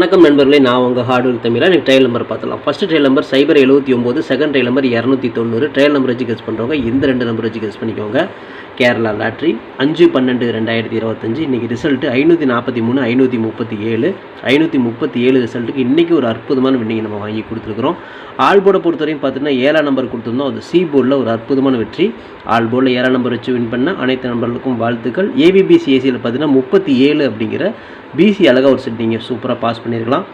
வணக்கம் நண்பர்களே, நான் உங்கள் ஹார்ட்வேர் தமிழா. எனக்கு ட்ரையல் நம்பர் பார்த்துலாம். First trial number 079, second trial number 290. Trial number வச்சு கெஸ் பண்ணுறவங்க இந்த ரெண்டு நம்பர் வச்சு கெஸ் பண்ணிக்கோங்க. கேரளா லாட்ரி 5/12/2025. இன்றைக்கி ரிசல்ட்டு 543, 537. 537 ரிசல்ட்டுக்கு இன்றைக்கி ஒரு அற்புதமான வின்னிங் நம்ம வாங்கி கொடுத்துருக்குறோம். ஆல் போர்டை பொறுத்தவரையும் பார்த்தீங்கன்னா 7ஆம் நம்பர் கொடுத்துருந்தோம். அது சி போர்டில் ஒரு அற்புதமான வெற்றி. ஆல் போர்டில் 7ஆம் நம்பர் வச்சு வின் பண்ண அனைத்து நம்பர்களுக்கும் வாழ்த்துக்கள். ஏபிபிசிஎஸ்சியில் பார்த்தீங்கன்னா 37 அப்படிங்கிற பிசி அழகாக ஒரு செட் நீங்கள் சூப்பராக பாஸ் பண்ணியிருக்கலாம்.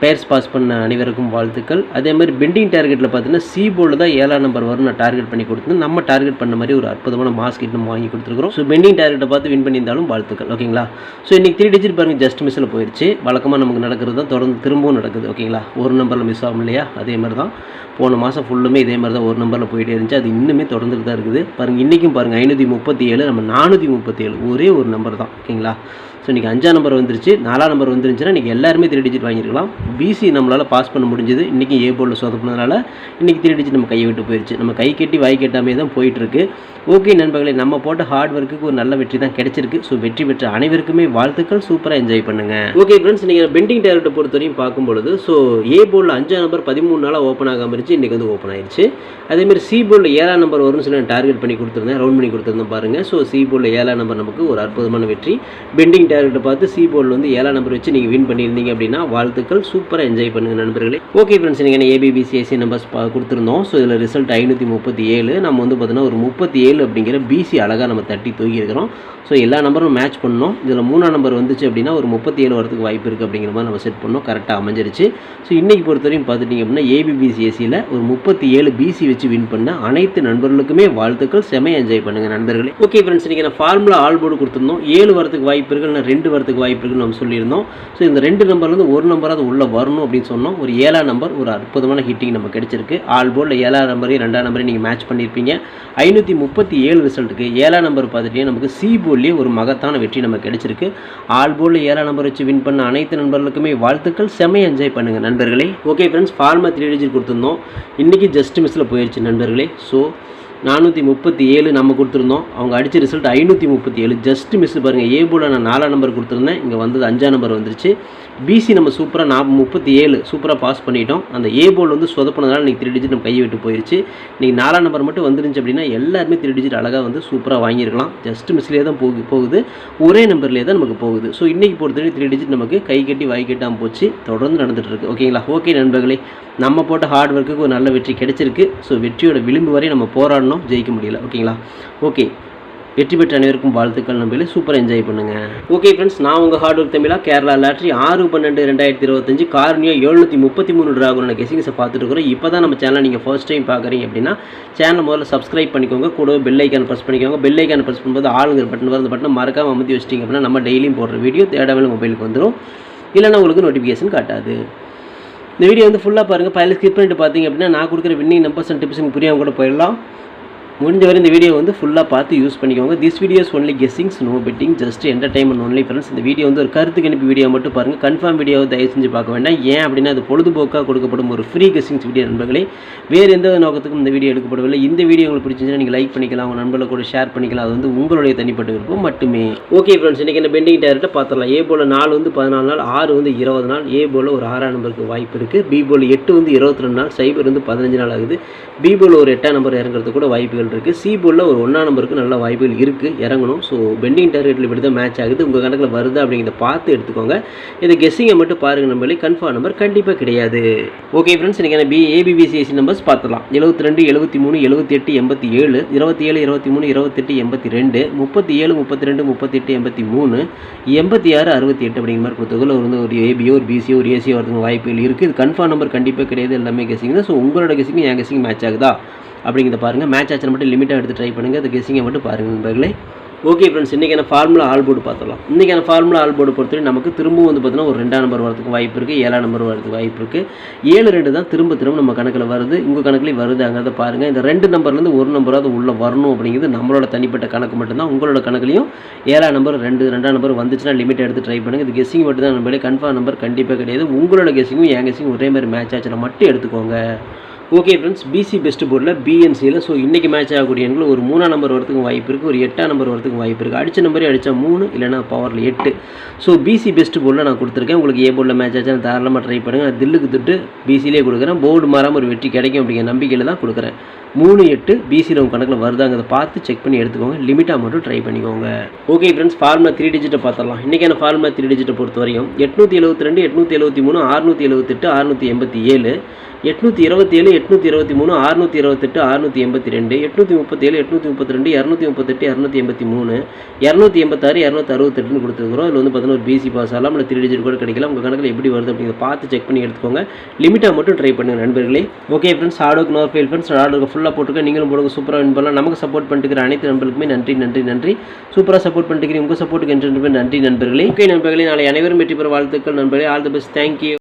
பேர்ஸ் பாஸ் பண்ண அனைவருக்கும் வாழ்த்துக்கள். அதே மாதிரி பெண்டிங் டார்கெட்டில் பார்த்தீங்கன்னா சி போர்டில் தான் 7ஆம் நம்பர் வரும் நான் டார்கெட் பண்ணி கொடுத்து நம்ம டார்கெட் பண்ண மாதிரி ஒரு அற்புதமான மாஸ்கிட் நம்ம வாங்கி கொடுத்துருக்குறோம். ஸோ பெண்டிங் டார்கெட்டை பார்த்து வின் பண்ணியிருந்தாலும் வாழ்த்துக்கள். ஓகேங்களா? ஸோ இன்றைக்கி 3 டிஜிட் பாருங்கள் ஜஸ்ட் மிஸ்ஸில் போயிடுச்சு. வழக்கமாக நமக்கு நடக்கிறது தான் தொடர்ந்து திரும்பவும் நடக்குது. ஓகேங்களா? ஒரு நம்பரில் மிஸ் ஆகும் இல்லையா? அதே மாதிரி தான் போன மாதம் ஃபுல்லுமே இதே மாதிரி தான் ஒரு நம்பரில் போயிட்டே இருந்துச்சு. அது இன்னுமே தொடர்ந்துட்டு தான் இருக்குது. பாருங்கள் இன்றைக்கும் பாருங்கள் 537, நம்ம 437 ஒரே ஒரு நம்பர் தான். ஓகேங்களா? ஸோ இன்றைக்கி 5ஆம் நம்பர் வந்துருச்சு. 4ஆம் நம்பர் வந்துருந்துச்சுன்னா இன்றைக்கி எல்லாருமே 3 டிஜிட் வாங்கியிருக்கலாம். பிசி நம்மளால் பாஸ் பண்ண முடிஞ்சது. இன்றைக்கி ஏ போர்டில் சொதப்பினதுனால இன்றைக்கி 3 டிஜிட் நம்ம கையை விட்டு போயிடுச்சு. நம்ம கை கட்டி வாய் கட்டாமே தான் போயிட்டுருக்கு. ஓகே நண்பர்களே, நம்ம போட்ட ஹார்ட் ஒர்க்குக்கு ஒரு நல்ல வெற்றி தான் கிடைச்சிருக்கு. ஸோ வெற்றி பெற்ற அனைவருக்குமே வாழ்த்துக்கள். சூப்பராக என்ஜாய் பண்ணுங்கள். ஓகே ஃப்ரெண்ட்ஸ், நீங்கள் பெண்டிங் டார்கெட்டை பொறுத்தவரையும் பார்க்கும்பொழுது ஸோ ஏ போர்டில் 5ஆம் நம்பர் 13 நாளாக ஓப்பன் ஆகாமல் இருந்துச்சு. இன்றைக்கி வந்து ஓப்பன் ஆயிடுச்சு. அதேமாதிரி சி போர்டில் 7ஆம் நம்பர் வரும்னு சொல்லி நான் டார்கெட் பண்ணி கொடுத்துருந்தேன், ரவுண்ட் பண்ணி கொடுத்துருந்தேன் பாருங்கள். ஸோ சி போர்டில் 7ஆம் நம்பர் நமக்கு ஒரு அற்புதமான வெற்றி. பெண்டிங் டார்கெட்டை பார்த்து சி போர்டில் வந்து 7ஆம் நம்பர் வச்சு நீங்கள் வின் பண்ணியிருந்தீங்க அப்படின்னா வாழ்த்துக்கள். சூப்பராக என்ஜாய் பண்ணுங்கள் நண்பர்களே. ஓகே ஃப்ரெண்ட்ஸ், நீங்கள் ஏபிபிசிஎஸ்சி நம்பர்ஸ் கொடுத்துருந்தோம். ஸோ இதில் ரிசல்ட் 537. நம்ம வந்து பார்த்தீங்கன்னா ஒரு 37 அப்படிங்கிற பிசி அழகாக நம்ம தட்டி தூக்கி இருக்கிறோம். ஸோ எல்லா நம்பரும் மேட்ச் பண்ணோம். இதில் 3ஆம் நம்பர் வந்துச்சு அப்படின்னா ஒரு 37 வரதுக்கு வாய்ப்பு இருக்குது அப்படிங்கிற மாதிரி நம்ம செட் பண்ணோம். கரெக்டாக அமைஞ்சிருச்சு. ஸோ இன்றைக்கி பொறுத்தவரையும் பார்த்துட்டிங்க அப்படின்னா ஏபிபிசிஎஸ்சியில் ஒரு 37 பிசி வச்சு வின் பண்ண அனைத்து நண்பர்களுக்குமே வாழ்த்துக்கள். செமையாக என்ஜாய் பண்ணுங்கள் நண்பர்களே. ஓகே ஃப்ரெண்ட்ஸ், இன்றைக்கி நான் ஃபார்முலா ஆல் போர்டு கொடுத்துருந்தோம். 7 வரதுக்கு வாய்ப்பு இருக்குது, இல்லை 2 வரதுக்கு வாய்ப்பு இருக்குன்னு நம்ம சொல்லியிருந்தோம். ஸோ இந்த 2 நம்பர்லேருந்து ஒரு நம்பராக உள்ளே வரணும் அப்படின்னு சொன்னோம். ஒரு 7ஆம் நம்பர் ஒரு அற்புதமான ஹிட்டிங் நம்ம கிடைச்சிருக்கு. ஆல் போர்டில் 7ஆம் நம்பரையும் 2ஆம் நம்பரையும் நீங்கள் மேட்ச் பண்ணியிருப்பீங்க. 537 ரிசல்ட்டுக்கு 7ஆம் நம்பர் பார்த்துட்டே நமக்கு சி போர்ட்லேயே ஒரு மகத்தான வெற்றி நமக்கு கிடைச்சிருக்கு. ஆல் போர்டில் 7ஆம் நம்பர் வச்சு வின் பண்ண அனைத்து நண்பர்களுக்குமே வாழ்த்துக்கள். செம்மையாக என்ஜாய் பண்ணுங்கள் நண்பர்களே. ஓகே ஃப்ரெண்ட்ஸ், ஃபார்மா 3 டிஜிட் கொடுத்துருந்தோம். இன்றைக்கி ஜஸ்ட் மிஸ்ஸில் போயிடுச்சு நண்பர்களே. ஸோ 437 நம்ம கொடுத்துருந்தோம். அவங்க அடித்த ரிசல்ட் 537 ஜஸ்ட் மிஸ் பாருங்கள். ஏ போர்டில் நான் 4ஆம் நம்பர் கொடுத்துருந்தேன், இங்கே வந்தது 5ஆம் நம்பர் வந்துருச்சு. பிசி நம்ம சூப்பராக 37 சூப்பராக பாஸ் பண்ணிட்டோம். அந்த ஏ போர்டில் வந்து சொதப்பினதுனால இன்றைக்கி 3 டிஜிட் நம்ம கையை விட்டு போயிடுச்சு. இன்றைக்கி 4ஆம் நம்பர் மட்டும் வந்துருந்துச்சு அப்படின்னா எல்லாருமே 3 டிஜிட் அழகாக வந்து சூப்பராக வாங்கியிருக்கலாம். ஜஸ்ட் மிஸ்லேயே தான் போகுது, ஒரே நம்பர்லேயே தான் நமக்கு போகுது. ஸோ இன்றைக்கி பொறுத்தவரை 3 டிஜிட் நமக்கு கை கட்டி வாய் கட்டாமல் போச்சு. தொடர்ந்து நடந்துகிட்டு இருக்குது. ஓகேங்களா? ஓகே நண்பர்களே, நம்ம போட்ட ஹார்ட் ஒர்க்குக்கு ஒரு நல்ல வெற்றி கிடைச்சிருக்கு. ஸோ வெற்றியோட விளிம்பு வரை நம்ம போராடணும், ஜெயிக்க முடியல. ஓகேங்களா? ஓகே, வெற்றி பெற்ற அனைவருக்கும் வாழ்த்துக்கள் நம்பளே. சூப்பராக என்ஜாய் பண்ணுங்கள். ஓகே ஃப்ரெண்ட்ஸ், நான் உங்கள் ஹார்ட் ஒர்க் தமிழா. கேரளா லாட்ரி 6/12/2025 கார்னியா 733 டிராகனோட கெஸிங்ஸை பார்த்துட்டு இருக்கிறோம். இப்போ தான் நம்ம சேனலை நீங்கள் ஃபர்ஸ்ட் டைம் பார்க்குறீங்க அப்படின்னா சேனலை முதல்ல சப்ஸ்கிரைப் பண்ணிக்கோங்க. கூட பெல் ஐக்கான் ப்ரெஸ் பண்ணிக்கோங்க. பெல் ஐக்கான் ப்ரெஸ் பண்ணும்போது ஆளுங்கிற பட்டன் வர பட்டனை மறக்காமல் அமுத்தி வச்சிட்டிங்க அப்படின்னா நம்ம டெய்லியும் போடுற வீடியோ தேடாமல் மொபைலுக்கு வந்துடும். இல்லைனா உங்களுக்கு நோட்டிஃபிகேஷன் காட்டாது. இந்த வீடியோ வந்து ஃபுல்லாக பாருங்கள். பைல ஸ்கிப் பண்ணிட்டு பார்த்தீங்க அப்படின்னா நான் கொடுக்குற வின்னிங் நம்பர்ஸ் அண்ட் டிப்ஸ் புரியாமல் கூட போயிடலாம். முடிஞ்ச வரை இந்த வீடியோ வந்து ஃபுல்லாக பார்த்து யூஸ் பண்ணிக்கோங்க. This videos only guessings, no betting, just entertainment only friends. இந்த வீடியோ வந்து ஒரு கருத்து கணிப்பு வீடியோ மட்டும் பாருங்கள். கன்ஃபார்ம் வீடியோவை தயவு செஞ்சு பார்க்க வேண்டாம். ஏன் அப்படின்னா அது பொழுதுபோக்காக கொடுக்கப்படும் ஒரு ஃப்ரீ கெஸ்ஸிங்ஸ் வீடியோ நண்பர்களே. வேறு எந்த நோக்கத்துக்கும் இந்த வீடியோ எடுக்கப்படவில்லை. இந்த வீடியோ உங்களுக்கு பிடிச்சிருந்துச்சுன்னா நீங்கள் லைக் பண்ணிக்கலாம், உங்கள் நண்பர்களை கூட ஷேர் பண்ணிக்கலாம். அது வந்து உங்களுடைய தனிப்பட்ட விருப்பம் மட்டுமே. ஓகே ஃப்ரெண்ட்ஸ், இன்றைக்கி என்ன பெண்டிங் டார்கெட்டை பார்த்துடலாம். ஏ போல் 4 வந்து 14 நாள், 6 வந்து 20 நாள். ஏ போல் ஒரு 6ஆம் நம்பருக்கு வாய்ப்பு இருக்குது. பி போல் 8 வந்து 22 நாள், சைபர் வந்து 15 நாள் ஆகுது. பி போல் ஒரு 8ஆம் நம்பர் இறங்குறதுக்கு கூட வாய்ப்புகள் இருக்குது. சி போல் ஒரு 1ஆம் நம்பருக்கு நல்ல வாய்ப்புகள் இருக்குது இறங்கணும். ஸோ பெண்டிங் டார்கெட்டில் இப்படி தான் மேட்ச் ஆகுது. உங்கள் கணக்கில் வருதா அப்படிங்கிறத பார்த்து எடுத்துக்கோங்க. இதை கெஸ்ஸிங்கை மட்டும் பாருங்கள் நம்பளே. கன்ஃபார்ம் நம்பர் கண்டிப்பாக கிடையாது. ஓகே ஃப்ரெண்ட்ஸ், இன்றைக்கி ஏபிபிசிஎஸ்சி நம்பர்ஸ் பார்த்துலாம். 72, 73, 78, 87, 27, 23, 28, 82, 37, 32, 38, 83, 86, 68 அப்படிங்கிற மாதிரி கொடுத்ததுல வந்து ஒரு ஏபியோ ஒரு பிசியோ ஒரு ஏசியோ வரதுக்கு வாய்ப்புகள் இருக்குது. இது கன்ஃபார்ம் நம்பர் கண்டிப்பாக கிடையாது. எல்லாமே கெஸ்ஸிங் தான். ஸோ உங்களோட கெஸ்ஸிங் என் கெஸ்ஸிங் மேட்ச் ஆகுதா அப்படிங்கிறத பாருங்கள். மேட்ச் ஆச்சுன்னு மட்டும் லிமிட்டாக எடுத்து ட்ரை பண்ணுங்கள். அது கெஸ்ஸிங்கை மட்டும் பாருங்கள் நண்பர்களே. ஓகே ஃப்ரெண்ட்ஸ், இன்றைக்கான ஃபார்முலா ஆல் போர்டு பார்த்துலாம். இன்றைக்கான ஃபார்முலா ஆல் போர்டு பொறுத்தவரை நமக்கு திரும்பவும் வந்து பார்த்தீங்கன்னா ஒரு 2ஆம் நம்பர் வரதுக்கு வாய்ப்பு இருக்குது, 7ஆம் நம்பர் வரதுக்கு வாய்ப்பு இருக்குது. 7-2 தான் திரும்ப நம்ம கணக்கில் வருது. உங்கள் கணக்குலேயும் வருது. அங்கே பாருங்கள். இந்த 2 நம்பர்லேருந்து ஒரு நம்பராவது உள்ளே வரணும் அப்படிங்கிறது நம்மளோட தனிப்பட்ட கணக்கு மட்டும்தான். உங்களோட கணக்குலையும் 7ஆம் நம்பர் 2ஆம் நம்பர் வந்துச்சுன்னா லிமிட் எடுத்து ட்ரை பண்ணுங்கள். இது கெஸ்ஸிங் மட்டும் தான் நம்பளே. கன்ஃபார்ம் நம்பர் கண்டிப்பாக கிடையாது. உங்களோட கெஸ்ஸிங்கும் என் கெஸ்ஸிங்கும் ஒரே மாதிரி மேட்ச் ஆச்சுன்னா மட்டும் எடுத்துக்கோங்க. ஓகே ஃப்ரெண்ட்ஸ், பிசி பெஸ்ட் போர்டில் பிஎன்சியில் ஸோ இன்றைக்கி மேட்ச் ஆகக்கூடிய எண்கள் ஒரு 3ஆம் நம்பர் வரதுக்கு வாய்ப்பு இருக்குது, ஒரு 8ஆம் நம்பர் வரதுக்கு வாய்ப்பு இருக்குது. அடித்த நம்பரே அடித்தா 3 இல்லைனா பவரில் 8. ஸோ பிசி பெஸ்ட் போர்டில் நான் கொடுத்துருக்கேன். உங்களுக்கு ஏ போர்டில் மேட்ச் ஆச்சா தாராளமாக ட்ரை பண்ணுங்கள். நான் தில்லுக்கு திட்டு பிசிலே கொடுக்குறேன். போர்டு மாறாமல் ஒரு வெற்றி கிடைக்கும் அப்படிங்கிற நம்பிக்கையில் தான் கொடுக்குறேன். 3-8 பிசியில் உங்கள் கணக்கில் வருதாங்கிறத பார்த்து செக் பண்ணி எடுத்துக்கோங்க. லிமிட்டாக மட்டும் ட்ரை பண்ணிக்கோங்க. ஓகே ஃப்ரெண்ட்ஸ், ஃபார்முலா 3 டிஜிட்டை பார்த்துடலாம். இன்றைக்கான ஃபார்முலா 3 டிஜிட்டை பொறுத்த வரையும் 872, 873, 678, 687, 827, 823, 628, 682, 837, 832, 238, 283, 286, 268 கொடுத்துருக்குறோம். இதில் வந்து பார்த்தீங்கன்னா ஒரு பிசி பாஸ் ஆகலாம், இல்லை 3 டிஜிட் கூட கிடைக்கலாம். உங்கள் கணக்கில் எப்படி வருது அப்படிங்கிறத பார்த்து செக் பண்ணி எடுத்துக்கோங்க. லிமிட்டாக மட்டும் ட்ரை பண்ணுங்கள் நண்பர்களே. ஓகே ஃப்ரெண்ட்ஸ், ஹார்டுக்கு நோ ஃபெயில் ஃப்ரெண்ட்ஸ். ஹார்டுக்கு ஃபுல்லாக போட்டுருக்கேன். நீங்களும் போடுங்க, சூப்பராக வின் பண்ணலாம். நமக்கு சப்போர்ட் பண்ணிட்டு அனைத்து நண்பர்களுக்குமே நன்றி நன்றி நன்றி. சூப்பராக சப்போர்ட் பண்ணிட்டு உங்கள் சப்போர்ட்டுக்கு நன்றி நண்பர்களே. ஓகே நண்பர்களே, நாளை அனைவரும் வெற்றி பெற வாழ்த்துக்கள் நண்பர்களே. All the best. தேங்க்யூ.